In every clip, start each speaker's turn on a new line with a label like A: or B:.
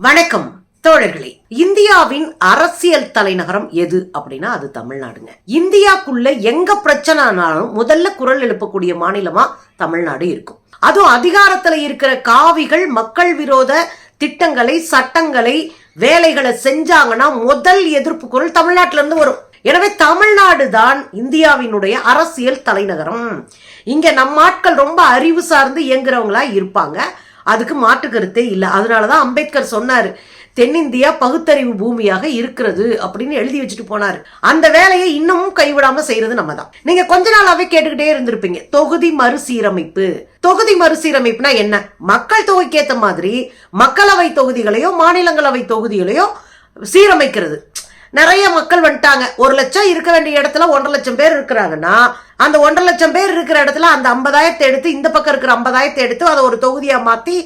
A: வணக்கம் தோழர்களே. இந்தியாவின் அரசியல் தலைநகரம் எது அப்படின்னா அது தமிழ்நாடுங்க. இந்தியாக்குள்ள எங்க பிரச்சனைனாலும் முதல்ல குரல் எழுப்பக்கூடிய மாநிலமா தமிழ்நாடு இருக்கும். அதுவும் அதிகாரத்துல இருக்கிற காவிகள் மக்கள் விரோத திட்டங்களை, சட்டங்களை, வேலைகளை செஞ்சாங்கன்னா முதல் எதிர்ப்பு குரல் தமிழ்நாட்டில இருந்து வரும். எனவே தமிழ்நாடு தான் இந்தியாவினுடைய அரசியல் தலைநகரம். இங்க நம்ம ஆட்கள் ரொம்ப அறிவு சார்ந்து இயங்குறவங்களா இருப்பாங்க, அதுக்கு மாற்று கருத்தே இல்லை. அதனாலதான் அம்பேத்கர் சொன்னாரு, தென்னிந்தியா பகுத்தறிவு பூமியாக இருக்கிறது அப்படின்னு எழுதி வச்சுட்டு போனாரு. அந்த வேலையை இன்னமும் கைவிடாம செய்யறது நம்ம தான். நீங்க கொஞ்ச நாளாவே கேட்டுக்கிட்டே இருந்திருப்பீங்க, தொகுதி மறுசீரமைப்பு. தொகுதி மறுசீரமைப்புனா என்ன? மக்கள் தொகைக்கு ஏத்த மாதிரி மக்களவை தொகுதிகளையோ மாநிலங்களவை தொகுதிகளையோ சீரமைக்கிறது. நிறைய மக்கள் வந்துட்டாங்க, 1 லட்சம் இருக்க வேண்டிய இடத்துல 1.5 லட்சம் பேர் இருக்கிறாங்கன்னா அந்த 1.5 லட்சம் பேர் இருக்கிற இடத்துல அந்த 50,000 எடுத்து இந்த பக்கம் இருக்கிற 50,000 எடுத்து அதை ஒரு தொகுதியா மாத்தி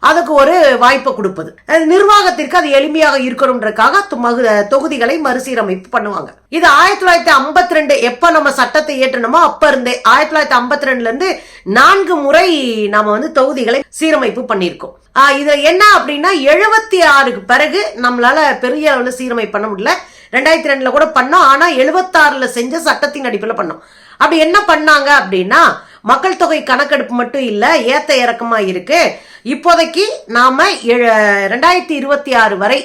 A: அதுக்கு ஒரு வாய்ப்பை கொடுப்பது. நிர்வாகத்திற்கு அது எளிமையாக இருக்கணும்ன்றதுக்காக தொகுதிகளை மறுசீரமைப்பு பண்ணுவாங்க. இது 1952 எப்ப நம்ம சட்டத்தை ஏற்றணுமோ அப்ப இருந்தே 1952 இருந்து 4 முறை நாம தொகுதிகளை சீரமைப்பு பண்ணிருக்கோம். இது என்ன அப்படின்னா 76க்கு பிறகு நம்மளால பெரிய அளவுல சீரமைப்பு பண்ண முடியல. 2002 கூட பண்ணோம், ஆனா 76ல செஞ்ச சட்டத்தின் அடிப்படையில் பண்ணோம். அப்படி என்ன பண்ணாங்க அப்படின்னா, மக்கள் தொகை கணக்கெடுப்பு மட்டும் இல்ல, ஏத்த இறக்கமா இருக்கு. இப்போதைக்கு நாம 2026 வரை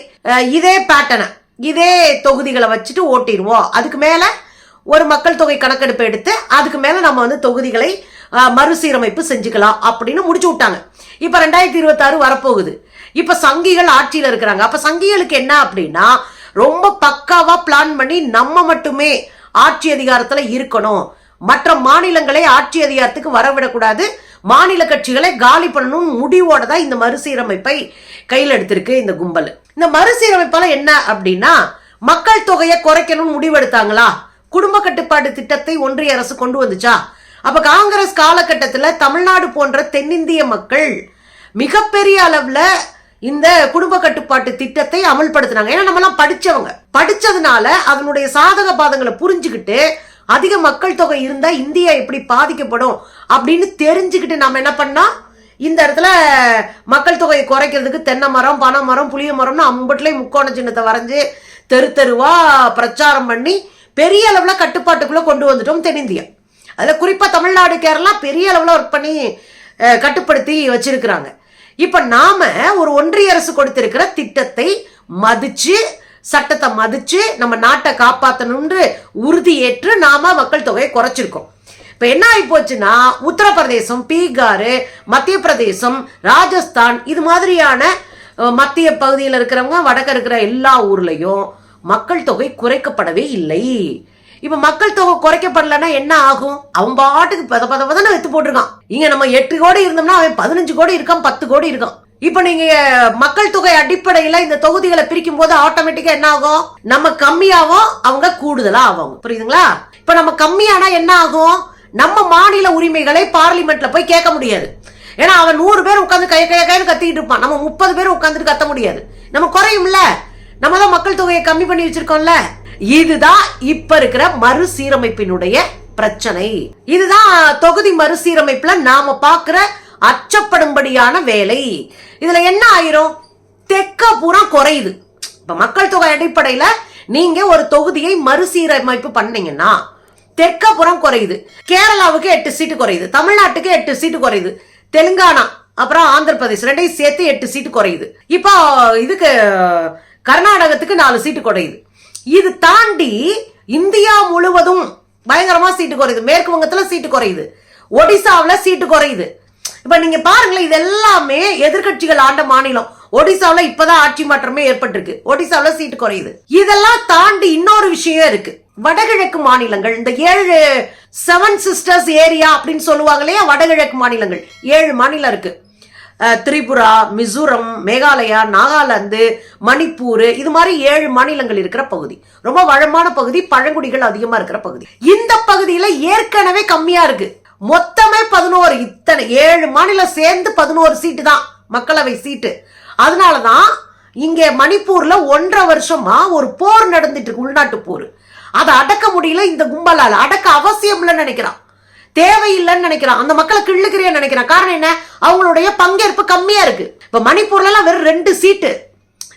A: இதே பேட்டர்னை, இதே தொகுதிகளை வச்சுட்டு ஓட்டிடுவோம். அதுக்கு மேல ஒரு மக்கள் தொகை கணக்கெடுப்பு எடுத்து அதுக்கு மேல நம்ம தொகுதிகளை மறுசீரமைப்பு செஞ்சுக்கலாம் அப்படின்னு முடிச்சு விட்டாங்க. இப்ப 2026 வரப்போகுது. இப்ப சங்கிகள் ஆட்சியில இருக்கிறாங்க. அப்ப சங்கிகளுக்கு என்ன அப்படின்னா, ரொம்ப பக்காவா பிளான் பண்ணி நம்ம மட்டுமே ஆட்சி அதிகாரத்துல இருக்கணும், மற்ற மாநிலங்களை ஆட்சி அதிகாரத்துக்கு வரவிடக்கூடாது, மாநில கட்சிகளை காலி பண்ணணும் முடிவோட தான் இந்த மறுசீரமைப்பை கையில் எடுத்திருக்கு இந்த கும்பல். இந்த மறுசீரமைப்பால என்ன அப்படின்னா, மக்கள் தொகையை குறைக்கணும் முடிவெடுத்தாங்களா? குடும்ப கட்டுப்பாடு திட்டத்தை ஒன்றிய அரசு கொண்டு வந்துச்சா? அப்ப காங்கிரஸ் காலகட்டத்துல தமிழ்நாடு போன்ற தென்னிந்திய மக்கள் மிகப்பெரிய அளவுல இந்த குடும்ப கட்டுப்பாட்டு திட்டத்தை அமல்படுத்தினாங்க. ஏன்னா நம்ம எல்லாம் படிச்சதுனால அதனுடைய சாதக பாதங்களை புரிஞ்சுக்கிட்டு அதிக மக்கள் தொகை இருந்தா இந்தியா எப்படி பாதிக்கப்படும் அப்படின்னு தெரிஞ்சுக்கிட்டு நாம என்ன பண்ணா, இந்த இடத்துல மக்கள் தொகையை குறைக்கிறதுக்கு தென்னை மரம், பனை மரம், புளிய மரம்னு அம்பட்லயும் முக்கோண சின்னத்தை வரைஞ்சு தெரு தெருவா பிரச்சாரம் பண்ணி பெரிய அளவுல கட்டுப்பாட்டுக்குள்ள கொண்டு வந்துட்டோம் தென்னிந்தியா. அதுல குறிப்பா தமிழ்நாடு, கேரளா பெரிய அளவுல ஒர்க் பண்ணி கட்டுப்படுத்தி வச்சிருக்கிறாங்க. இப்ப நாம ஒரு ஒன்றிய அரசு கொடுத்திருக்கிற திட்டத்தை மதிச்சு, சட்டத்தை மதிச்சு நம்ம நாட்டை காப்பாற்றணும்னு உறுதி ஏற்று நாம மக்கள் தொகையை குறைச்சிருக்கோம். இப்ப என்ன ஆகி போச்சுன்னா, உத்தரப்பிரதேசம், பீகார், மத்திய பிரதேசம், ராஜஸ்தான் இது மாதிரியான மத்திய பகுதியில் இருக்கிறவங்க, வடக்கு இருக்கிற எல்லா ஊர்லயும் மக்கள் தொகை குறைக்கப்படவே இல்லை. இப்ப மக்கள் தொகை குறைக்கப்படலன்னா என்ன ஆகும்? அவன் பாட்டுக்கு பதப்பதன்னு எடுத்து போட்டிருக்கான். இங்க நம்ம 8 கோடி இருந்தோம்னா அவன் 15 கோடி இருக்கான், 10 கோடி இருக்கான். இப்ப நீங்க மக்கள் தொகை அடிப்படையில இந்த தொகுதிகளை பிரிக்கும் போது ஆட்டோமேட்டிக்கா என்ன ஆகும்? நம்ம கம்மியாகும், அவங்க கூடுதலா ஆகும். புரியுதுங்களா? இப்ப நம்ம கம்மியானா என்ன ஆகும்? நம்ம மாநில உரிமைகளை பார்லிமெண்ட்ல போய் கேட்க முடியாது. ஏன்னா அவன் 100 பேர் உட்காந்து கைன்னு கத்திட்டு இருப்பான், நம்ம 30 பேர் உட்காந்துட்டு கத்த முடியாது. நம்ம குறையும்ல, நம்ம தான் மக்கள் தொகையை கம்மி பண்ணி வச்சிருக்கோம்ல. இதுதான் இப்ப இருக்கிற மறுசீரமைப்பினுடைய பிரச்சனை. இதுதான் தொகுதி மறுசீரமைப்புல நாம பாக்குற அச்சப்படும்படியான வேலை. இதுல என்ன ஆயிரும்? தெக்க பூரா குறையுது. இப்ப மக்கள் தொகை அடிப்படையில நீங்க ஒரு தொகுதியை மறுசீரமைப்பு பண்ணீங்கன்னா தெற்க புறம் குறையுது. கேரளாவுக்கு 8 சீட்டு குறையுது, தமிழ்நாட்டுக்கு 8 சீட்டு குறையுது, தெலுங்கானா அப்புறம் ஆந்திர பிரதேஷ் 2 சேர்த்து 8 சீட்டு குறையுது. இப்போ இதுக்கு கர்நாடகத்துக்கு 4 சீட்டு குறையுது. இது தாண்டி இந்தியா முழுவதும் பயங்கரமா சீட்டு குறையுது. மேற்கு வங்கத்துல சீட்டு குறையுது, ஒடிசாவில சீட்டு குறையுது. இப்ப நீங்க பாருங்களேன், இது எல்லாமே எதிர்கட்சிகள் ஆண்ட மாநிலம். ஒடிசாவில இப்பதான் ஆட்சி மாற்றமே ஏற்பட்டிருக்கு, ஒடிசாவில சீட்டு குறையுது. இதெல்லாம் தாண்டி இன்னொரு விஷயம் இருக்கு. வடகிழக்கு மாநிலங்கள், இந்த 7 சிஸ்டர்ஸ் ஏரியா அப்படின்னு சொல்லுவாங்க இல்லையா, வடகிழக்கு மாநிலங்கள் 7 மாநிலம் இருக்கு. திரிபுரா, மிசோரம், மேகாலயா, நாகாலாந்து, மணிப்பூர், இது மாதிரி 7 மாநிலங்கள் இருக்கிற பகுதி. ரொம்ப வளமான பகுதி, பழங்குடிகள் அதிகமா இருக்கிற பகுதி. இந்த பகுதியில ஏற்கனவே கம்மியா இருக்கு. மொத்தமே 11, இத்தனை 7 மாநிலம் சேர்ந்து 11 சீட்டு தான் மக்களவை சீட்டு. அதனாலதான் இங்க மணிப்பூர்ல 1.5 வருஷமா ஒரு போர் நடந்துட்டு இருக்கு, உள்நாட்டு போர். அதை அடக்க முடியல இந்த கும்பலால. அடக்க அவசியம் இல்லைன்னு நினைக்கிறான், தேவையில்லைன்னு நினைக்கிறான், அந்த மக்களை கிள்ளுக்கிறேன்னு நினைக்கிறான். காரணம் என்ன? அவங்களுடைய பங்கேற்பு கம்மியா இருக்கு. இப்ப மணிப்பூர்ல எல்லாம் வெறும் 2 சீட்டு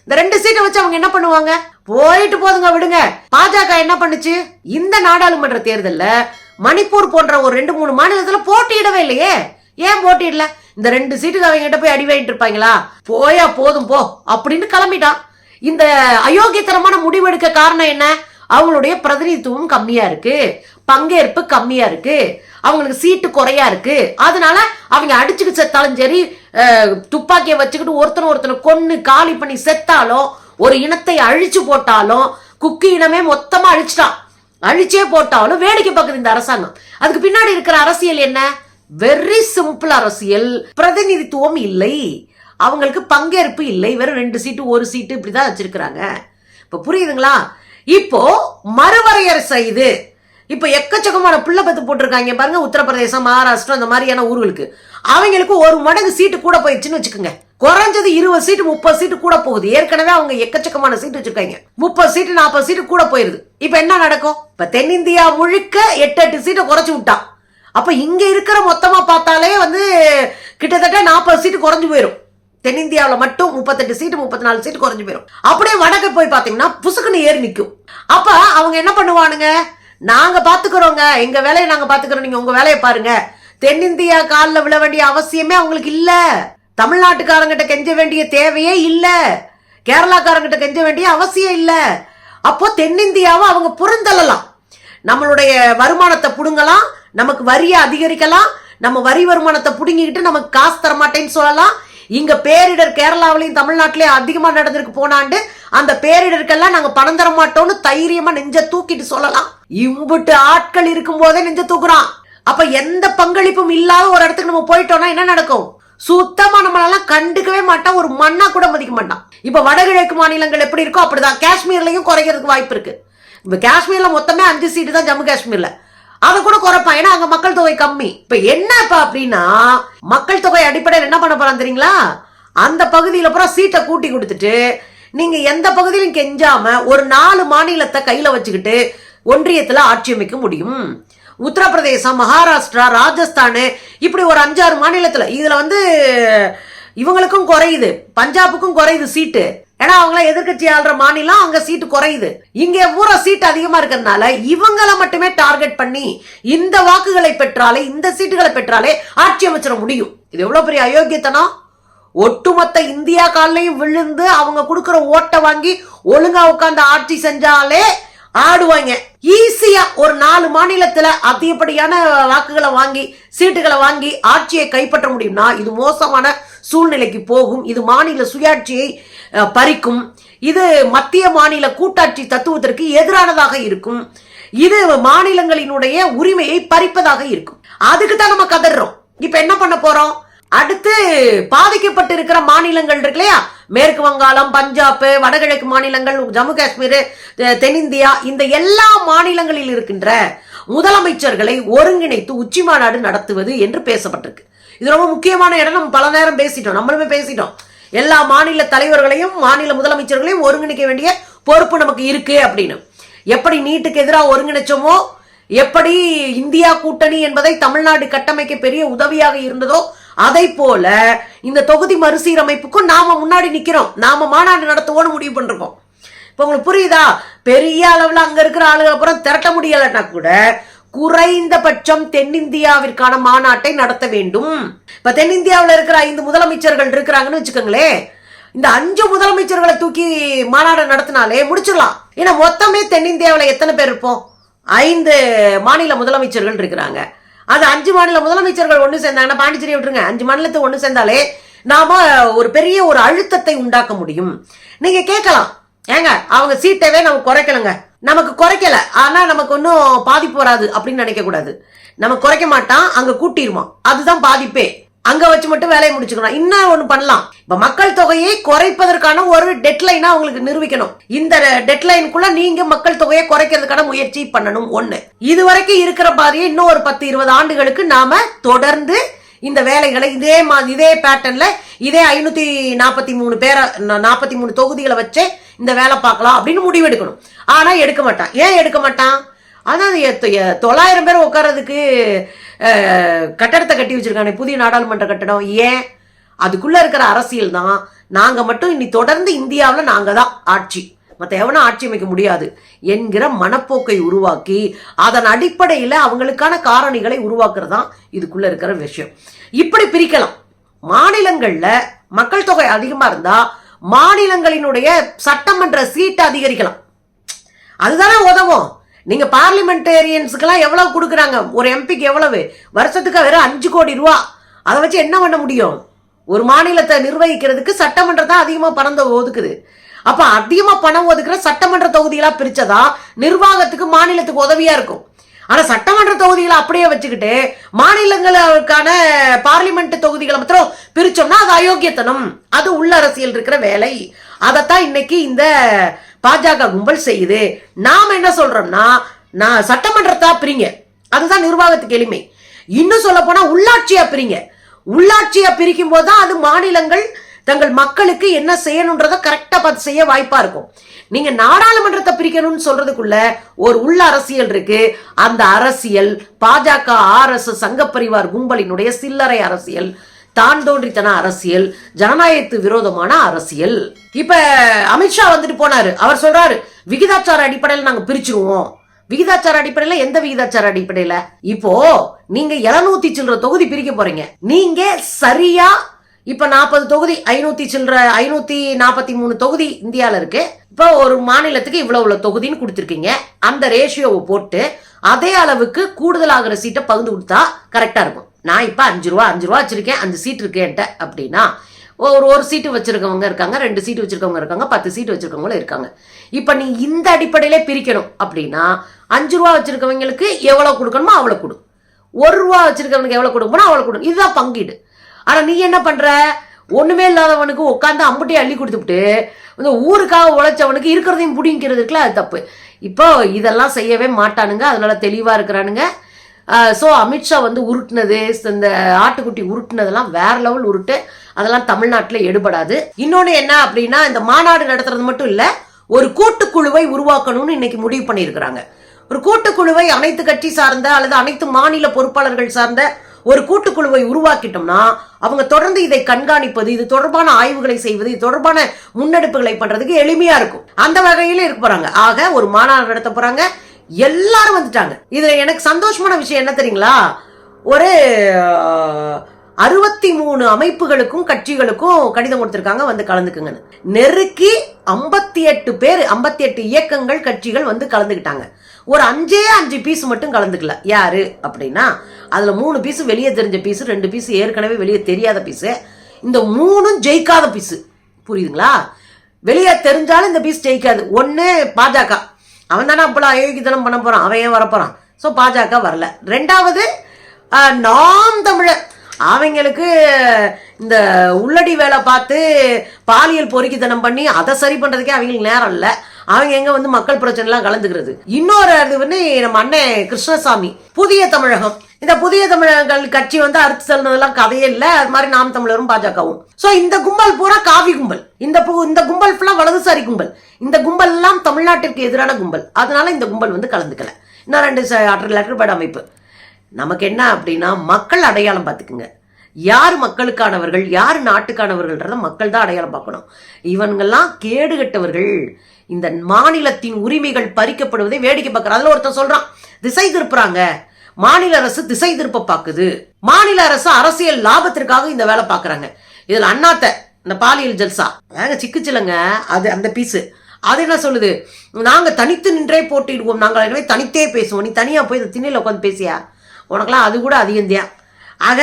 A: இந்த 2 சீட்டை வச்சு அவங்க என்ன பண்ணுவாங்க? போயிட்டு போதுங்க, விடுங்க. பாஜக என்ன பண்ணுச்சு? இந்த நாடாளுமன்ற தேர்தல்ல மணிப்பூர் போன்ற ஒரு 2-3 மாநிலத்துல போட்டியிடவே இல்லையே. ஏன் போட்டியிடல? இந்த 2 சீட்டுக்கு அவங்க கிட்ட போய் அடி வாங்கிட்டு இருப்பாங்களா? போயா போதும் போ அப்படின்னு கிளம்பிட்டான். இந்த அயோக்கியத்தனமான முடிவெடுக்க காரணம் என்ன? அவங்களுடைய பிரதிநிதித்துவம் கம்மியா இருக்கு, பங்கேற்பு கம்மியா இருக்கு, அவங்களுக்கு சீட்டு குறையா இருக்கு. அதனால அவங்க அடிச்சுட்டு செத்தாலும் சரி, துப்பாக்கியை வச்சுக்கிட்டு ஒருத்தனை கொன்னு காலி பண்ணி செத்தாலும், ஒரு இனத்தை அழிச்சு போட்டாலும், குக்கி இனமே மொத்தமா அழிச்சே போட்டாலும் வேடிக்கை பார்க்குது இந்த அரசாங்கம். அதுக்கு பின்னாடி இருக்கிற அரசியல் என்ன? வெரி சிம்பிள் அரசியல். பிரதிநிதித்துவம் இல்லை, அவங்களுக்கு பங்கேற்பு இல்லை, வெறும் 2 சீட்டு 1 சீட்டு இப்படிதான் வச்சிருக்கிறாங்க. இப்ப புரியுதுங்களா? இப்போ மறுவரையறை செய்து இப்ப எக்கச்சக்கமான புள்ள பத்து போட்டிருக்காங்க பாருங்க. உத்தரப்பிரதேசம், மகாராஷ்டிரா இந்த மாதிரியான ஊர்களுக்கு அவங்களுக்கு 1 மடங்கு சீட்டு கூட போயிடுச்சுன்னு வச்சுக்கோங்க. குறைஞ்சது 20 சீட்டு 30 சீட்டு கூட போகுது. ஏற்கனவே அவங்க எக்கச்சக்கமான சீட்டு வச்சிருக்காங்க. 30 சீட்டு 40 சீட்டு கூட போயிருது. இப்ப என்ன நடக்கும்? இப்ப தென்னிந்தியா முழுக்க 8 சீட்டை குறைச்சு விட்டான். அப்ப இங்க இருக்கிற மொத்தமா பார்த்தாலே கிட்டத்தட்ட 40 சீட்டு குறைஞ்சு போயிடும். தென்னிந்தியாவில் மட்டும் 38 சீட்டு 34 சீட்டு குறைஞ்சு போயிடும். அப்படியே வடக்கு போய் பாத்தீங்கன்னா புசுக்குன்னு ஏறி நிற்கும். அப்ப அவங்க என்ன பண்ணுவானுங்க? நாங்க பாத்துக்கிறோங்க, எங்க வேலையை நாங்க பாத்துக்கிறோம், நீங்க உங்க வேலையை பாருங்க. தென்னிந்தியா காலில் விழ வேண்டிய அவசியமே அவங்களுக்கு இல்ல. தமிழ்நாட்டுக்காரங்கிட்ட கெஞ்ச வேண்டிய தேவையே இல்ல. கேரளாக்காரங்கிட்ட கெஞ்ச வேண்டிய அவசியம் இல்ல. அப்போ தென்னிந்தியாவை அவங்க புறந்தள்ளலாம். நம்மளுடைய வருமானத்தை புடுங்கலாம், நமக்கு வரியை அதிகரிக்கலாம், நம்ம வரி வருமானத்தை புடுங்கிக்கிட்டு நமக்கு காசு தர மாட்டேன்னு சொல்லலாம். இங்க பேரிடர் கேரளாவிலையும் தமிழ்நாட்டிலையும் அதிகமா நடந்திருக்கு போனாண்டு. அந்த பேரிடருக்கெல்லாம் நாங்க பணம் தர மாட்டோம்னு தைரியமா நெஞ்ச தூக்கிட்டு சொல்லலாம். இம்புட்டு ஆட்கள் இருக்கும் போதே நெஞ்ச தூக்குறான். அப்ப எந்த பங்களிப்பும் இல்லாத ஒரு இடத்துக்கு நம்ம போயிட்டோம்னா என்ன நடக்கும்? சுத்தமா நம்மளெல்லாம் கண்டுக்கவே மாட்டான், ஒரு மண்ணா கூட மதிக்க மாட்டான். இப்ப வடகிழக்கு மாநிலங்கள் எப்படி இருக்கோ அப்படிதான் காஷ்மீர்லயும் குறைக்கிறதுக்கு வாய்ப்பு இருக்கு. இப்ப காஷ்மீர்ல மொத்தமே 5 சீட்டு தான் ஜம்மு காஷ்மீர்ல. அதை கூட குறைப்பான், ஏன்னா அங்க மக்கள் தொகை கம்மி. இப்ப என்னப்பா அப்படின்னா, மக்கள் தொகை அடிப்படையில் என்ன பண்ண போறான் தெரியுங்களா? அந்த பகுதியில பூரா சீட்டை கூட்டி கொடுத்துட்டு நீங்க எந்த பகுதியிலும் கெஞ்சாம ஒரு 4 மாநிலத்தை கையில வச்சுக்கிட்டு ஒன்றியத்துல ஆட்சி அமைக்க முடியும். உத்தரப்பிரதேசம், மகாராஷ்டிரா, ராஜஸ்தான் இப்படி ஒரு 5-6 மாநிலத்துல இதுல இவங்களுக்கும் குறையுது, பஞ்சாபுக்கும் குறையுது சீட்டு. ஏன்னா அவங்கள எதிர்கட்சி ஆள்ற மாநிலம், அங்க சீட்டு குறையுது. இங்க ஊரா சீட்டு அதிகமா இருக்கிறதுனால இவங்களை மட்டுமே டார்கெட் பண்ணி இந்த வாக்குகளை பெற்றாலே, இந்த சீட்டுகளை பெற்றாலே ஆட்சி அமைச்சிட முடியும். இது எவ்வளவு பெரிய அயோக்கியத்தனம்! ஒட்டுமொத்த இந்தியா காலையும் விழுந்து அவங்க கொடுக்கிற ஓட்டை வாங்கி ஒழுங்கா உட்கார்ந்து ஆட்சி செஞ்சாலே ஆடுவாங்க. ஈஸியா ஒரு 4 மாநிலத்துல அதிகப்படியான வாக்குகளை வாங்கி சீட்டுகளை வாங்கி ஆட்சியை கைப்பற்ற முடியும்னா இது மோசமான சூழ்நிலைக்கு போகும். இது மாநில சுயாட்சியை பறிக்கும். இது மத்திய மாநில கூட்டாட்சி தத்துவத்திற்கு எதிரானதாக இருக்கும். இது மாநிலங்களினுடைய உரிமையை பறிப்பதாக இருக்கும். அதுக்கு தான் நம்ம கதறோம். இப்ப என்ன பண்ண போறோம்? அடுத்து பாதிக்கப்பட்டு இருக்கிற மாநிலங்கள் இருக்கு இல்லையா, மேற்கு வங்காளம், பஞ்சாப், வடகிழக்கு மாநிலங்கள், ஜம்மு காஷ்மீர், தென்னிந்தியா, இந்த எல்லா மாநிலங்களில் இருக்கின்ற முதலமைச்சர்களை ஒருங்கிணைத்து உச்சி மாநாடு நடத்துவது என்று பேசப்பட்டிருக்கு. இது ரொம்ப முக்கியமான இடம். நம்ம பல நேரம் பேசிட்டோம், நம்மளுமே பேசிட்டோம். எல்லா மாநில தலைவர்களையும் மாநில முதலமைச்சர்களையும் ஒருங்கிணைக்க வேண்டிய பொறுப்பு நமக்கு இருக்கு அப்படின்னு. எப்படி நீட்டுக்கு எதிராக ஒருங்கிணைச்சோமோ, எப்படி இந்தியா கூட்டணி என்பதை தமிழ்நாடு கட்டமைக்க பெரிய உதவியாக இருந்ததோ, அதை போல இந்த தொகுதி மறுசீரமைப்புக்கும் நாம முன்னாடி நிக்கிறோம். நாம மாநாடு நடத்துவோம்னு முடிவு பண்றோம். இப்ப உங்களுக்கு புரியுதா? பெரிய அளவுல அங்க இருக்கிற ஆளுகள் அப்புறம் திரட்ட முடியலன்னா கூட குறைந்தபட்சம் தென்னிந்தியாவிற்கான மாநாட்டை நடத்த வேண்டும். இப்ப தென்னிந்தியாவில் இருக்கிற 5 முதலமைச்சர்கள் இருக்கிறாங்கன்னு வச்சுக்கோங்களேன். இந்த 5 முதலமைச்சர்களை தூக்கி மாநாடு நடத்தினாலே முடிச்சிடலாம். ஏன்னா மொத்தமே தென்னிந்தியாவில் எத்தனை பேர் இருப்போம்? 5 மாநில முதலமைச்சர்கள் இருக்கிறாங்க. அது 5 மாநில முதலமைச்சர்கள் ஒண்ணு சேர்ந்தாங்கன்னா, பாண்டிச்சேரி விட்டுருங்க, 5 மாநிலத்தை ஒண்ணு சேர்ந்தாலே நாம ஒரு பெரிய ஒரு அழுத்தத்தை உண்டாக்க முடியும். நீங்க கேட்கலாம், ஏங்க அவங்க சீட்டவே நமக்கு குறைக்கலங்க. நமக்கு குறைக்கல, ஆனா நமக்கு ஒன்னும் பாதிப்பு வராது அப்படின்னு நினைக்க கூடாது. நம்ம குறைக்க மாட்டான், அங்க கூட்டிருமா, அதுதான் பாதிப்பே. அங்க வச்சு மட்டும் வேலையை முடிச்சுக்கணும். இன்னும் ஒண்ணு பண்ணலாம். இப்ப மக்கள் தொகையை குறைப்பதற்கான ஒரு டெட்லைனா அவங்களுக்கு நிரூபிக்கணும். இந்த டெட்லைனுக்குள்ள நீங்க மக்கள் தொகையை குறைக்கிறதுக்கான முயற்சி பண்ணணும். ஒண்ணு, இதுவரைக்கும் இருக்கிற பாதியை இன்னும் ஒரு 10-20 ஆண்டுகளுக்கு நாம தொடர்ந்து இந்த வேலைகளை இதே பேட்டர்ன்ல இதே 543 பேரை 43 தொகுதிகளை வச்சு இந்த வேலை பார்க்கலாம் அப்படின்னு முடிவெடுக்கணும். ஆனா எடுக்க மாட்டான். ஏன் எடுக்க மாட்டான்? அதாவது 900 பேர் உட்கார்றதுக்கு கட்டடத்தை கட்டி வச்சிருக்கானே, புதிய நாடாளுமன்ற கட்டடம். ஏன்? அதுக்குள்ள இருக்கிற அரசியல் தான் நாங்க மட்டும் இனி தொடர்ந்து இந்தியாவில் நாங்க தான் ஆட்சி, மற்ற எவனும் ஆட்சி அமைக்க முடியாது என்கிற மனப்போக்கை உருவாக்கி அதன் அடிப்படையில் அவங்களுக்கான காரணிகளை உருவாக்குறது தான் இதுக்குள்ள இருக்கிற விஷயம். இப்படி பிரிக்கலாம். மாநிலங்கள்ல மக்கள் தொகை அதிகமா இருந்தா மாநிலங்களினுடைய சட்டமன்ற சீட்டை அதிகரிக்கலாம். அதுதானே உதவும். நீங்க பார்லிமெண்டேரியன்ஸுக்கெல்லாம் எவ்வளவு கொடுக்குறாங்க, ஒரு எம்பிக்கு எவ்வளவு, வருஷத்துக்கு வெறும் 5 கோடி ரூபா. அதை வச்சு என்ன பண்ண முடியும்? ஒரு மாநிலத்தை நிர்வகிக்கிறதுக்கு சட்டமன்றம் தான் அதிகமா பணம் ஒதுக்குது. அப்ப அதிகமா பணம் ஒதுக்குற சட்டமன்ற தொகுதிகளா பிரிச்சதா நிர்வாகத்துக்கு மாநிலத்துக்கு உதவியா இருக்கும். ஆனா சட்டமன்ற தொகுதிகளை அப்படியே வச்சுக்கிட்டு மாநிலங்களுக்கான பார்லிமெண்ட் தொகுதிகளை மாத்திரம் பிரிச்சோம்னா அது அயோக்கியத்தனம், அது உள்ள அரசியல் இருக்கிற வேலை. அதைத்தான் இன்னைக்கு இந்த பாஜக கும்பல் செய்யுது. நாம என்ன சொல்றோம்னா, நான் சட்டமன்றத்தா பிரிங்க, அதுதான் நிர்வாகத்துக்கு எளிமை. இன்னும் சொல்ல போனா உள்ளாட்சியா பிரிங்க. உள்ளாட்சியா பிரிக்கும் போதுதான் அது மாநிலங்கள் தங்கள் மக்களுக்கு என்ன செய்யணும்ன்றத கரெக்டா பார்த்து செய்ய வாய்ப்பா இருக்கும். நீங்க நாடாளுமன்றத்தை பிரிக்கணும்னு சொல்றதுக்குள்ள ஒரு உள்ள அரசியல் இருக்கு. அந்த அரசியல் பாஜக, RSS, சங்க பரிவார் கும்பலினுடைய சில்லறை அரசியல், தான் தோன்றித்தன அரசியல், ஜனநாயகத்து விரோதமான அரசியல். இப்ப அமித்ஷா வந்துட்டு போனாரு. அவர் சொல்றாரு விகிதாச்சார அடிப்படையில் நாங்க பிரிச்சிருவோம். விகிதாச்சார அடிப்படையில எந்த விகிதாச்சார அடிப்படையில? இப்போ நீங்க 700 சில்லற தொகுதி பிரிக்க போறீங்க. நீங்க சரியா இப்ப 40 தொகுதி 543 தொகுதி இந்தியால இருக்கு. இப்ப ஒரு மாநிலத்துக்கு இவ்வளவு தொகுதின்னு கொடுத்திருக்கீங்க. அந்த ரேஷியோவை போட்டு அதே அளவுக்கு கூடுதலாகிற சீட்டை பகிர்ந்து கொடுத்தா கரெக்டா இருக்கும். நான் இப்ப 5 ரூபா வச்சிருக்கேன், 5 சீட் இருக்கேன்ட்ட அப்படின்னா ஒரு சீட்டு வச்சிருக்கவங்க இருக்காங்க, 2 சீட்டு வச்சிருக்கவங்க இருக்காங்க, 10 சீட்டு வச்சிருக்கவங்களும் இருக்காங்க. இப்ப நீ இந்த அடிப்படையில பிரிக்கணும் அப்படின்னா 5 ரூபா வச்சிருக்கவங்களுக்கு எவ்வளவு கொடுக்கணுமோ அவ்வளவு கொடு, 1 ரூபா வச்சிருக்கவனுக்கு எவ்வளவு கொடுக்கணுமோ அவ்வளவு கொடு. இதுதான் பங்கீடு. ஆனா நீ என்ன பண்ற, ஒண்ணுமே இல்லாதவனுக்கு உட்காந்து அம்புட்டி அள்ளி கொடுத்துட்டு இந்த ஊருக்காக உழைச்சவனுக்கு இருக்கிறதையும் புடிங்கிறதுக்குல அது தப்பு. இப்போ இதெல்லாம் செய்யவே மாட்டானுங்க, அதனால தெளிவா இருக்கிறானுங்க. ஸோ அமித்ஷா வந்து உருட்டுனது, இந்த ஆட்டுக்குட்டி உருட்டுனதெல்லாம் வேற லெவல் உருட்டு. அதெல்லாம் தமிழ்நாட்டில் எடுபடாது. இன்னொன்னு என்ன அப்படின்னா, இந்த மாநாடு நடத்துறது மட்டும் இல்ல, ஒரு கூட்டுக்குழுவை உருவாக்கணும்னு இன்னைக்கு முடிவு பண்ணியிருக்கிறாங்க. ஒரு கூட்டுக்குழுவை அனைத்து கட்சி சார்ந்த அல்லது அனைத்து மாநில பொறுப்பாளர்கள் சார்ந்த ஒரு கூட்டுக்குழுவை உருவாக்கிட்டோம்னா அவங்க தொடர்ந்து இதை கண்காணிப்பது, இது தொடர்பான ஆய்வுகளை செய்வது, இது தொடர்பான முன்னெடுப்புகளை பண்றதுக்கு எளிமையா இருக்கும். அந்த வகையில இருக்க போறாங்க. ஆக ஒரு மாநாடு நடத்த போறாங்க, எல்லாரும் வந்துட்டாங்க. இதுல எனக்கு சந்தோஷமான விஷயம் என்ன தெரியுங்களா, ஒரு 63 அமைப்புகளுக்கும் கட்சிகளுக்கும் கடிதம் கொடுத்திருக்காங்க வந்து கலந்துக்குங்கன்னு. நெருக்கி 58 பேர், 58 இயக்கங்கள் கட்சிகள் வந்து கலந்துக்கிட்டாங்க. ஒரு 5 பீஸ் மட்டும் கலந்துக்கல. யாரு அப்படின்னா, அதுல 3 பீஸ் வெளியே தெரிஞ்ச பீஸ், 2 பீஸ் ஏற்கனவே வெளியே தெரியாத பீஸ், இந்த 3 ஜெயிக்காத பீஸ். புரியுதுங்களா? வெளியே தெரிஞ்சாலும் இந்த பீஸ் ஜெயிக்காது. ஒன்னு பாஜக, அவன் தானே அப்பெல்லாம் அயோக்கியத்தனம் பண்ண போறான், அவன் ஏன் வரப்போறான். ஸோ பாஜக வரல. 2வது நாம் தமிழர், அவங்களுக்கு இந்த உள்ளடி வேலை பார்த்து பாலியல் பொறுக்கித்தனம் பண்ணி அதை சரி பண்றதுக்கே அவங்களுக்கு நேரம் இல்லை. அவங்க எங்க வந்து மக்கள் பிரச்சனை எல்லாம் கலந்துக்கிறது. இன்னொரு இது வந்து நம்ம அண்ணன் கிருஷ்ணசாமி, புதிய தமிழகம். இந்த புதிய தமிழர்கள் கட்சி வந்து அறுத்து செல்றதெல்லாம் கதையே இல்லை. அது மாதிரி நாம் தமிழரும் பாஜகவும். சோ இந்த கும்பல் பூரா காவி கும்பல், இந்த கும்பல் ஃபுல்லா வலதுசாரி கும்பல். இந்த கும்பல் எல்லாம் தமிழ்நாட்டிற்கு எதிரான கும்பல். அதனால இந்த கும்பல் வந்து கலந்துக்கல. இன்னும் 2 லெட்டர் பேட் அமைப்பு. நமக்கு என்ன அப்படின்னா, மக்கள் அடையாளம் பார்த்துக்குங்க. யார் மக்களுக்கானவர்கள், யார் நாட்டுக்கானவர்கள்ன்றத மக்கள் தான் அடையாளம் பார்க்கணும். இவங்கெல்லாம் கேடுகட்டவர்கள். இந்த மாநிலத்தின் உரிமைகள் பறிக்கப்படுவதை வேடிக்கை பார்க்கற. அதுல ஒருத்தன் சொல்றான், திசை திருப்புறாங்க, மாநில அரசு திசை திருப்ப பாக்குது, மாநில அரசு அரசியல் லாபத்திற்காக இந்த வேலை பாக்குறாங்க. இதுல அண்ணாத்த இந்த பாலியல் ஜல்சா நாங்க சிக்குச்சிலங்க, அது அந்த பீஸு. அது என்ன சொல்லுது, நாங்க தனித்து நின்றே போட்டிடுவோம், நாங்கள் எனவே தனித்தே பேசுவோம், நீ தனியா போய் இந்த திண்ணையில உட்காந்து பேசியா, உனக்கெல்லாம் அது கூட அதிகந்தியா. ஆக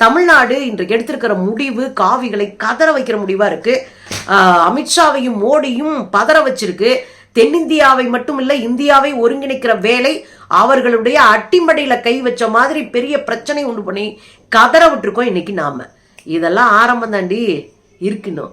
A: தமிழ்நாடு இன்றைக்கு எடுத்திருக்கிற முடிவு காவிகளை கதற வைக்கிற முடிவா இருக்கு. அமித்ஷாவையும் மோடியும் பதற வச்சிருக்கு. தென்னிந்தியாவை மட்டும் இல்ல, இந்தியாவை ஒருங்கிணைக்கிற வேலை அவர்களுடைய அட்டிமடையில கை வச்ச மாதிரி பெரிய பிரச்சனை உண்டு பண்ணி கதற விட்டுருக்கோம் இன்னைக்கு நாம. இதெல்லாம் ஆரம்பம் தாண்டி இருக்கணும்.